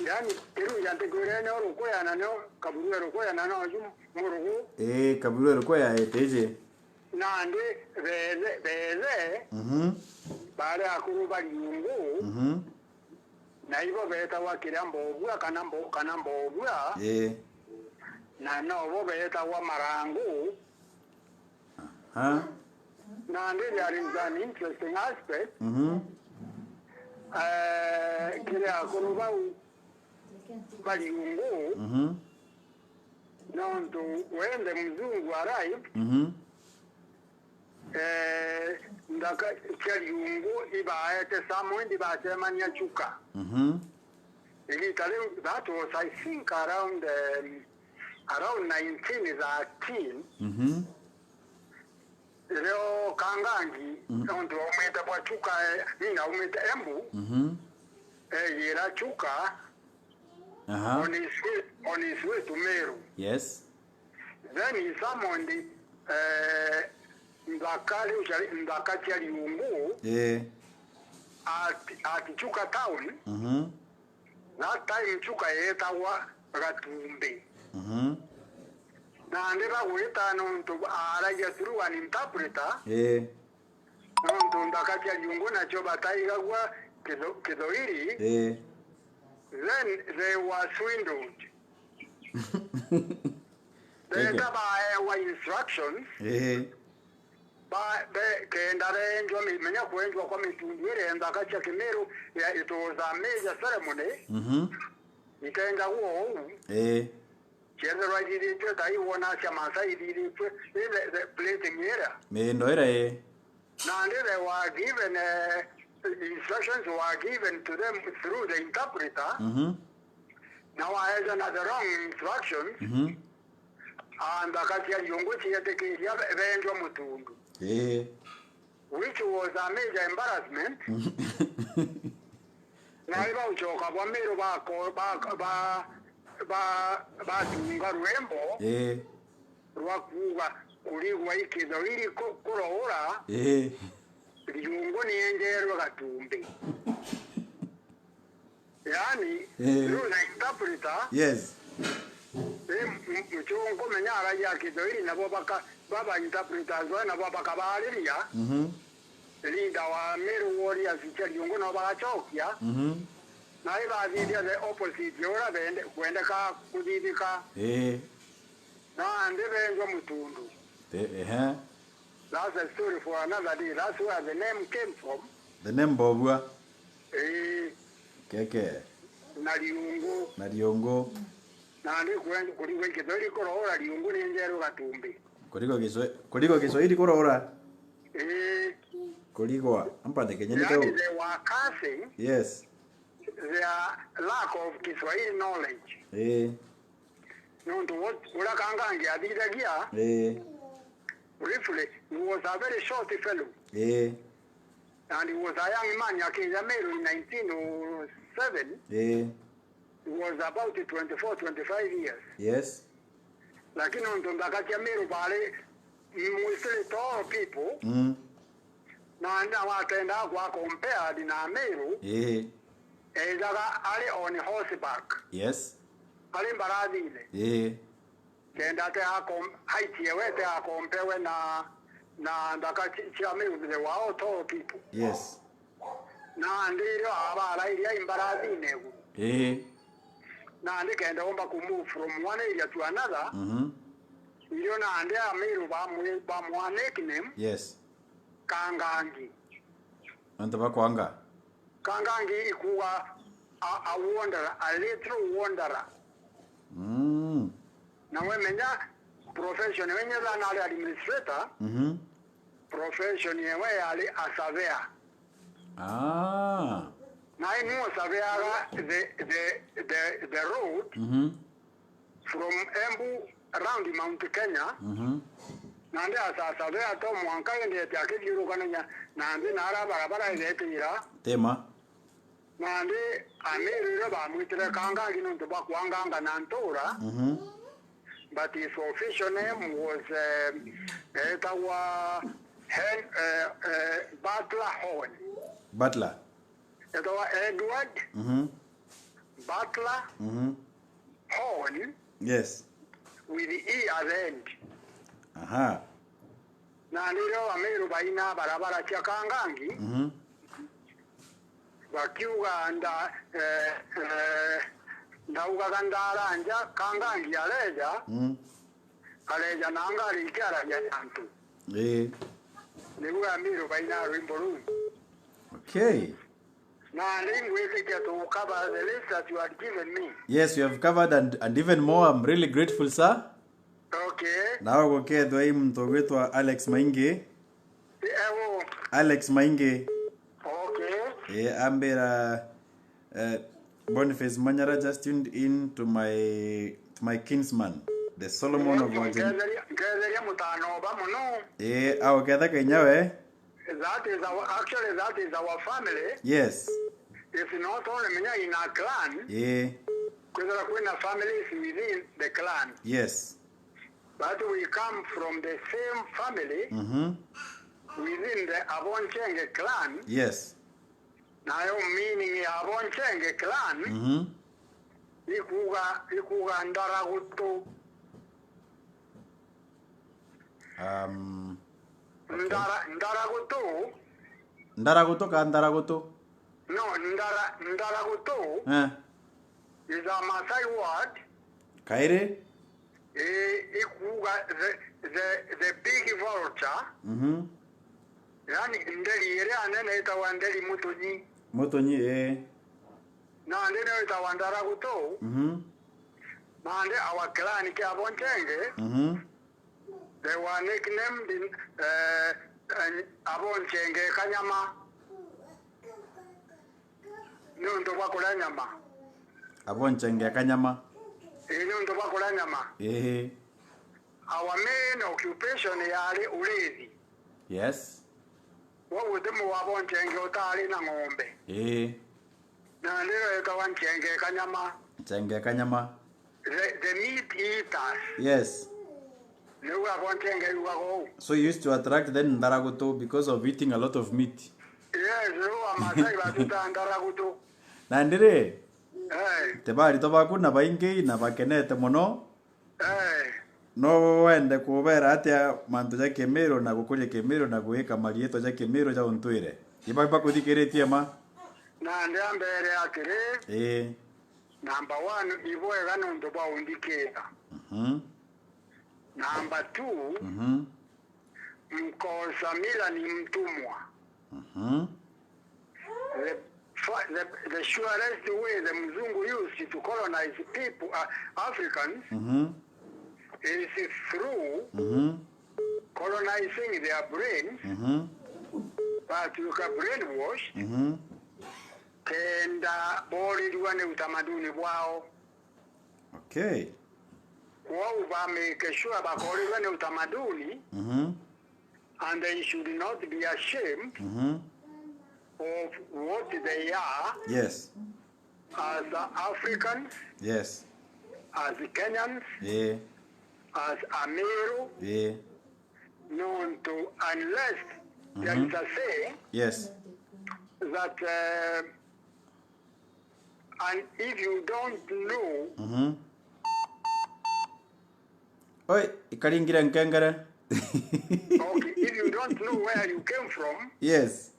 [SPEAKER 2] yani kiruja ntegurene orukoya nano kaburu orukoya nano murugu
[SPEAKER 1] kaburu orukoya eteje
[SPEAKER 2] na ndi beze bale akuru bali yungu na ibo beta wa kirambo kana mbobwa na no bo beta wa marangu na ndi there is an interesting aspect kile akuru bali yungu no when the mzungu arrived ndaka yungu ibaete samwendi batemanya chuka that was I think around 1913 leo kangangi ndo umeta kwa chuka nina umeta embu yera chuka on his way to Meru.
[SPEAKER 1] Yes.
[SPEAKER 2] Then he summoned Ndakati yungu at Chuka town. That time Chuka yetawa Gatumbe. Na ndeba weta nonto araja through an interpreter. Nonto Ndakati yungu na choba taiga kwa kedoiri. Then they were swindled. They were instructions. But Meru, it was a major ceremony. Ikaenda huo general did it, I won a Shamasa did it, the plating era. Now they were given instructions were given to them through the interpreter. Now I had another wrong instructions. And Bakatia Yunguchi at the Kia Evenjo Mutundu. Which was a major embarrassment. Now about Joka, Meru Batunga Rembo, Wakuga, Kuriwa Ikidori Kuraora, Yungoni Angel Gatumbi. Yani, through the interpreter,
[SPEAKER 1] yes.
[SPEAKER 2] Mchongo menyara ya kidoi na baba interpreters na baba kabaliria leader wa Meru warriors chiyungu na baba chokia na iba zidia the opposite yora bende kwenda ka kudidika na ande bengo mutundu That's a story for another day. That's where the name came from.
[SPEAKER 1] The name Bobua.
[SPEAKER 2] Keke. Nariungu.
[SPEAKER 1] Nariongo.
[SPEAKER 2] Nandi kuliko Kiswahili korora liungu ni njero gatumbi.
[SPEAKER 1] Kuliko Kiswahili korora. Kuliko ampa de Kenya
[SPEAKER 2] they were cursing.
[SPEAKER 1] Yes.
[SPEAKER 2] Their lack of Kiswahili knowledge. No, to what Ulakangangi Adidagia. Briefly, he was a very short fellow. And he was a young man, Meru in 1907. He was about 24, 25 years.
[SPEAKER 1] Yes.
[SPEAKER 2] Lakini Ndakatia Meru pale, mostly tall people. Na nda watenda kwa compared na Meru. Ezaga ali on horseback.
[SPEAKER 1] Yes.
[SPEAKER 2] Ali mbaradile. Kenda te haiti yewe te akompewe na ndakachia Meru, they were all tall people.
[SPEAKER 1] Yes.
[SPEAKER 2] Na ndiro abala ilia imbaradine. Na ndikenda omba move from one area to another. Iyo na ande Meru ba nickname.
[SPEAKER 1] Yes.
[SPEAKER 2] Kangangi.
[SPEAKER 1] Antaba kwanga.
[SPEAKER 2] Kangangi ikuwa a wanderer, a little wanderer. Na wemenya profession wenye na ali administrator. Profession yewe ali a surveyor. Na inu surveyor the road from Embu around Mount Kenya. Nande asa surveyor to mwanka yende yakijuru kananya nande nara barabara ile
[SPEAKER 1] tema.
[SPEAKER 2] Nande Meru ba muitire Kangangi no to bakwanga nantora. But his official name was Butler Horn.
[SPEAKER 1] Butler.
[SPEAKER 2] It was Edward Butler Horn.
[SPEAKER 1] Yes.
[SPEAKER 2] With the E at the end. Na ndiro Meru baina barabara cha Kangangi. Bakiuga ndauga gandara anja Kangangi aleja. Aleja nangari ikara ya yantu. Nibuga Meru baina rimboru.
[SPEAKER 1] Okay.
[SPEAKER 2] Na ndingwe to cover the list that you had given me.
[SPEAKER 1] Yes, you have covered and even more. I'm really grateful, sir.
[SPEAKER 2] Okay.
[SPEAKER 1] Now okay, doi mtogwetwa Alex Mainge. Alex Mainge.
[SPEAKER 2] Okay.
[SPEAKER 1] Ambera Boniface Manyara just tuned in to my kinsman, the Solomon of Wajen.
[SPEAKER 2] That is our family.
[SPEAKER 1] Yes.
[SPEAKER 2] It's not only in our clan. Because our family is within the clan.
[SPEAKER 1] Yes.
[SPEAKER 2] But we come from the same family within the Abonchenge clan.
[SPEAKER 1] Yes.
[SPEAKER 2] Now, meaning Abonchenge clan, ikuga Ndaragutu. Ndaragutu.
[SPEAKER 1] Ndaragutu ka Ndaragutu?
[SPEAKER 2] No, Ndaragutu is a Maasai word.
[SPEAKER 1] Kaire?
[SPEAKER 2] Ikuga the big vulture. Yani ndeli yere anene itawa ndeli mutonyi.
[SPEAKER 1] Mutonyi
[SPEAKER 2] Na ndene itawa Ndaragutu. Mande our clan ke Abonchenge. They were nicknamed Abonchenge Kanyama. Nunto bakula nyama.
[SPEAKER 1] Abonchenge Kanyama.
[SPEAKER 2] Nunto bakula nyama. Our main occupation yali ulezi.
[SPEAKER 1] Yes.
[SPEAKER 2] What would them Abonchenge otali na ngombe? Na ndero ekawa Nchenge Kanyama.
[SPEAKER 1] Nchenge Kanyama.
[SPEAKER 2] The meat eaters.
[SPEAKER 1] Yes. So you used to attract then Ndaragutu because of eating a lot of meat.
[SPEAKER 2] Yes, Ndaragutu.
[SPEAKER 1] Nandire? Tebari tobaku na baingi na bakenete mono. No wende kubera atia mantu ja Kemeru na gukuje Kemeru na guika marieto ja Kemeru ja ontwire. Iba kuthikiretie ma.
[SPEAKER 2] Na ndambere akire. Number 1 iboega no ndo ba undiketa. Number 2, mkosamila ni mtumwa. The surest way the mzungu used to colonize people, Africans, is through colonizing their brains, but you can brainwash, kenda boridwane utamaduni wao.
[SPEAKER 1] Okay.
[SPEAKER 2] Wao make sure bakoridwane utamaduni, and they should not be ashamed of what they are.
[SPEAKER 1] Yes.
[SPEAKER 2] As Africans.
[SPEAKER 1] Yes.
[SPEAKER 2] As Kenyans.
[SPEAKER 1] Yeah.
[SPEAKER 2] As Meru.
[SPEAKER 1] Yeah.
[SPEAKER 2] Known to, unless there is a saying.
[SPEAKER 1] Yes.
[SPEAKER 2] That and if you don't know.
[SPEAKER 1] Oi, ikaringira nkengara.
[SPEAKER 2] Okay, if you don't know where you came from.
[SPEAKER 1] Yes.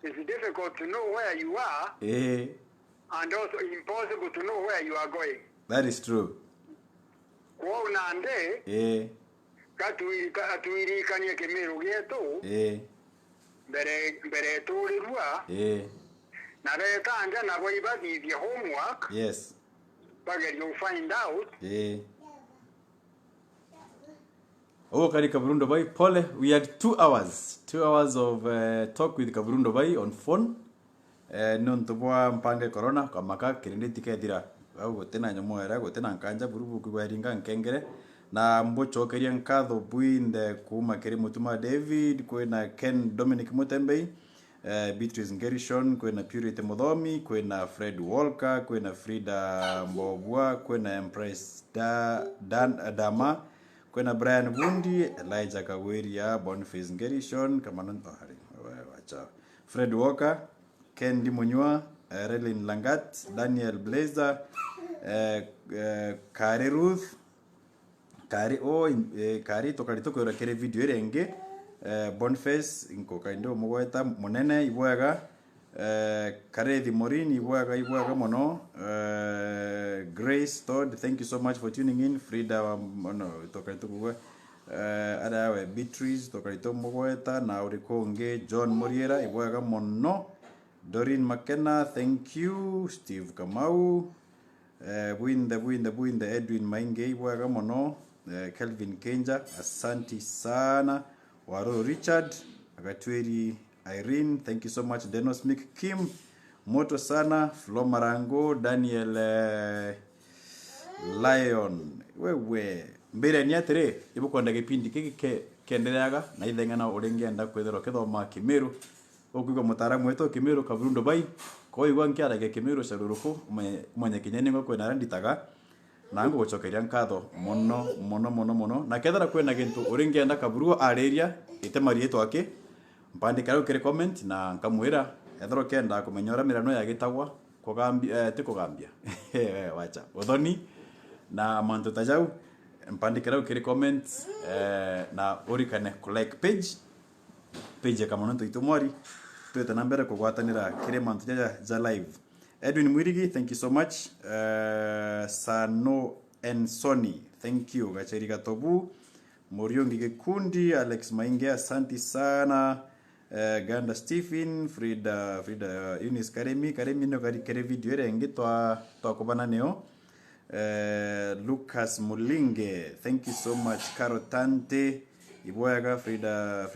[SPEAKER 2] It's difficult to know where you are.
[SPEAKER 1] And
[SPEAKER 2] also impossible to know where you are going.
[SPEAKER 1] That is true.
[SPEAKER 2] Kwa unande. Katuiri kanye Kemeru geto. Bere turirwa. Na beta anja na boiba give your homework.
[SPEAKER 1] Yes.
[SPEAKER 2] But you'll find out.
[SPEAKER 1] Oh, Kari Kaburu Ndūbai, pole. We had 2 hours. 2 hours of talk with Kaburu Ndūbai on phone. Nontubwa mpange corona kwa maka kirindi tikethira. Au tena nyamoera gotena nkanja burubu kweringa nkengere na mbochokeria nkatho buinde kuma kiri mutuma David kwena Ken Dominic Mutembei, Beatrice Ngerishon, kwena Purity Muthomi, kwena Fred Walker, kwena Frida Mbogwa, kwena Empress Dama, kwena Brian Bundi, Elijah Kawiria, Boniface Ngerishon, Kamanon Tohari, wacha Fred Walker, Ken Dimunywa, Relin Langat, Daniel Blazer, Kari Ruth, Kari tokaritoko rakere video renge, Boniface inko kaindo mugweta munene ibwaga, Karethi Morin ibwaga mono, Grace Todd, thank you so much for tuning in. Frida tokaritoko adawe Beatrice tokarito mugweta na urikonge John Moriera ibwaga mono. Doreen McKenna, thank you. Steve Kamau, Buinde Edwin Mainge ibwaga mono, Kelvin Kenja, asanti sana. Waro Richard, Agatweri Irene, thank you so much. Denos Mick Kim, moto sana. Flo Marango, Daniel Lion, wewe mbere ni atere ibu kwanda gipindi kiki kendeleaga na ithengana urengenda kwethero kithoma Kimeru okuga mutaramu wetu Kimeru Kaburu Ndūbai ko igwa nkiaraga Kimeru caruruku mwenye kinyeni ngo kwena randitaga na ngo gochokeria nkatho mono na kethara kwena gintu urengenda Kaburu areria itemari etwake mpandika rukire comment na nkamwira ethero kenda kumenyora mirano ya gitagwa kugambia tikugambia wacha uthoni na mantu tajau mpandikira ukiri comments na urikane ku like page kama nonto itumwari tweta nambere kugwatanira kire mantu ja live. Edwin Mwirigi, thank you so much. Sano and Sony, thank you. Gacheri Gatobu, Moriongi Gekundi, Alex Mainge, asante sana. Ganda Stephen, Frida Eunice Karemi no kare video renge to kubana neo. Lucas Mulinge, thank you so much. Karotante ibwaga Frida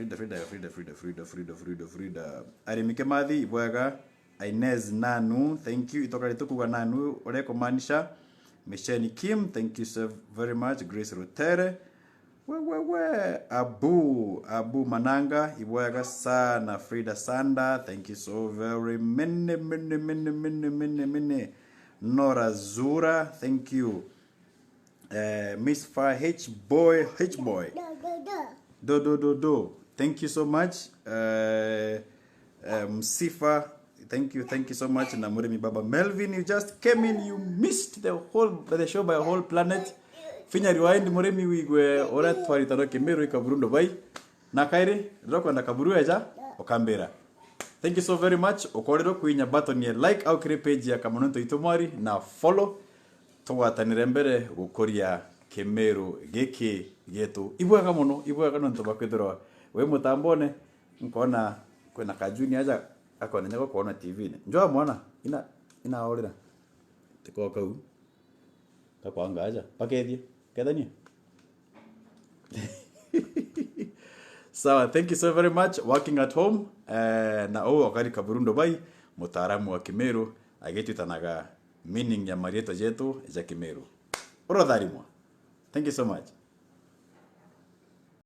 [SPEAKER 1] Arimike Madhi ibwaga Inez Nanu, thank you. Itoka litukuga Nanu oreko manisha. Mesheni Kim, thank you so very much. Grace Rotere, Abu Mananga ibwaga sana. Frida Sanda, thank you so very many. Nora Zura, thank you. Miss Far H boy, do. Thank you so much. Sifa, thank you so much. Namuremi Baba Melvin, you just came in, you missed the show by a whole planet. Finya rewind Muremi wigwe ora twaritano Kimeru Kaburu Ndūbai. Nakaire roko na Kaburu eja okambera. Thank you so very much. Okorero kuinya button ya like au kire page ya Kamononto Itumwari na follow. Twatanire mbere gukoria Kimeru giki gitu. Ibwaga mono, ibwaga nonto bakwithirwa we mutambone nkona kwena kajuni aja akona nyako kuona TV ne njoo mwana ina orira tiko kau takwanga aja pakethie kethania. So thank you so very much working at home na wakari Kaburu Ndūbai mutaaramu wa Kimeru agitutanaga meaning ya marieto jetu ya Kimeru. Thank you so much.